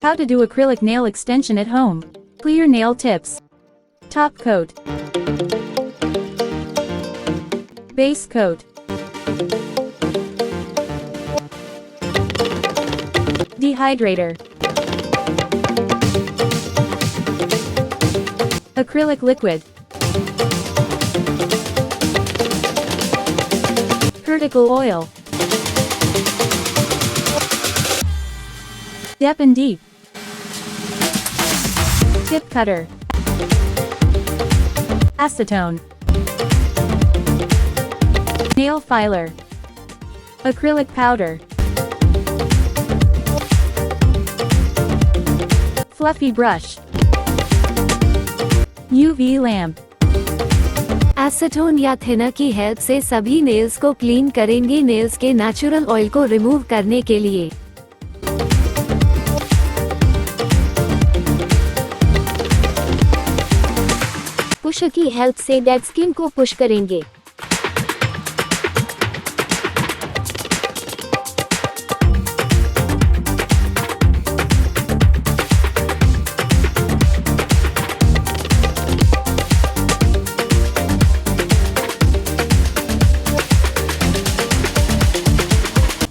How to do acrylic nail extension at home. Clear nail tips. Top coat. Base coat. Dehydrator. Acrylic liquid. Vertical oil. Dep and deep. Tip cutter. Acetone. Nail filer. Acrylic powder. Fluffy brush. UV lamp. Acetone या thinner की help से सभी nails को clean करेंगे nails के natural oil को remove करने के लिए। पुश की हेल्प से डेड स्किन को पुश करेंगे।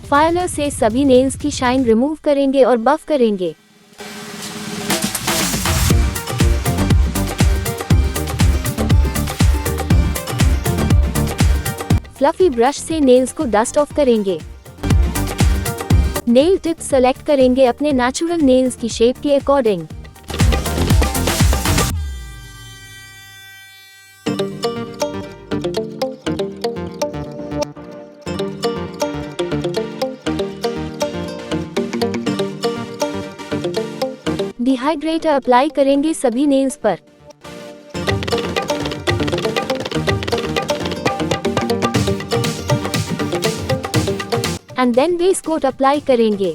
फाइलर से सभी नेल्स की शाइन रिमूव करेंगे और बफ करेंगे। फ्लफी ब्रश से नेल्स को डस्ट ऑफ करेंगे। नेल टिप सेलेक्ट करेंगे अपने नेचुरल नेल्स की शेप के अकॉर्डिंग। डिहाइड्रेटर अप्लाई करेंगे सभी नेल्स पर। And then base coat apply करेंगे।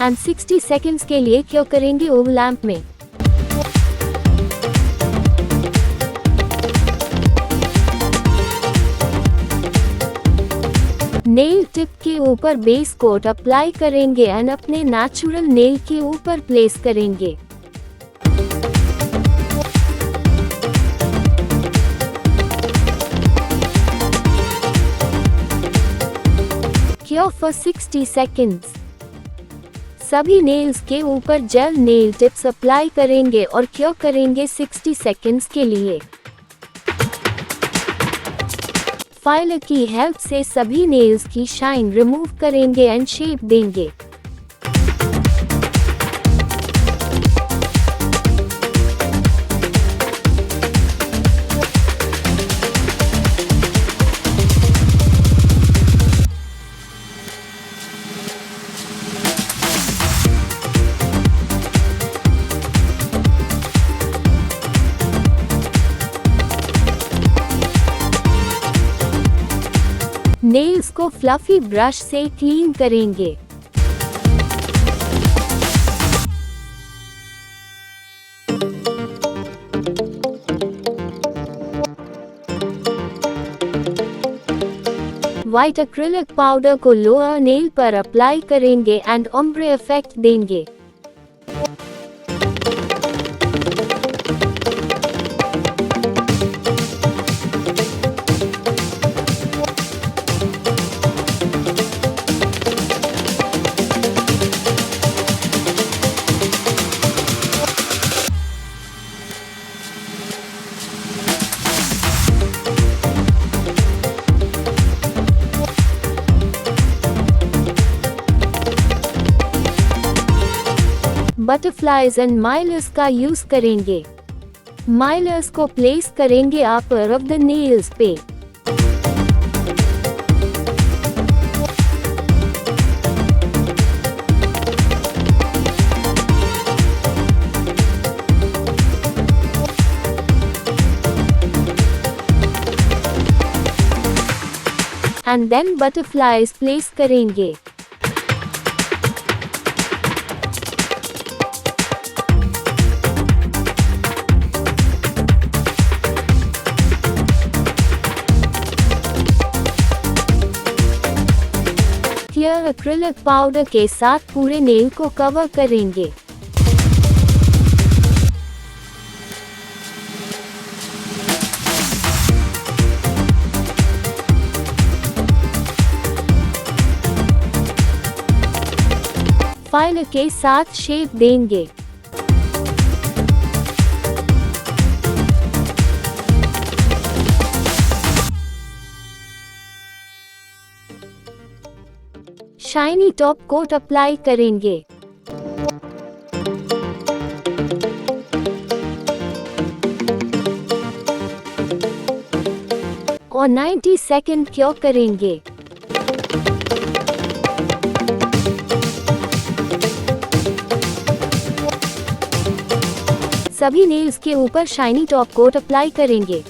एंड 60 सेकेंड्स के लिए क्यों करेंगे ओवल लैंप में। नेल टिप के ऊपर बेस कोट अप्लाई करेंगे एंड अपने नेचुरल नेल के ऊपर प्लेस करेंगे। क्यों फॉर 60 सेकेंड्स। सभी नेल्स के ऊपर जेल नेल टिप्स अप्लाई करेंगे और क्यों करेंगे 60 सेकेंड्स के लिए। फाइलर की हेल्प से सभी नेल्स की शाइन रिमूव करेंगे एंड शेप देंगे। नेल्स को फ्लफी ब्रश से क्लीन करेंगे। व्हाइट एक्रिलिक पाउडर को लोअर नेल पर अप्लाई करेंगे एंड ओम्ब्रे इफेक्ट देंगे। बटरफ्लाइज एंड माइलर्स का यूज करेंगे। माइलर्स को प्लेस करेंगे अपर ऑफ द नेल्स पे। एंड देन बटरफ्लाइज प्लेस करेंगे। एक्रिलिक पाउडर के साथ पूरे नेल को कवर करेंगे। फाइल के साथ शेप देंगे। शाइनी टॉप कोट अप्लाई करेंगे और 90 सेकंड क्योर करेंगे। सभी नेल्स के ऊपर शाइनी टॉप कोट अप्लाई करेंगे।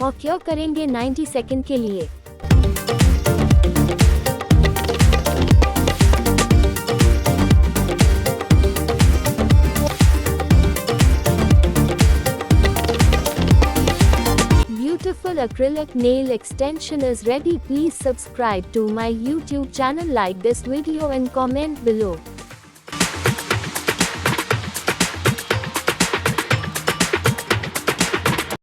और क्योर करेंगे 90 सेकंड के लिए। Beautiful acrylic nail extension is ready. Please subscribe to my YouTube channel, like this video and comment below.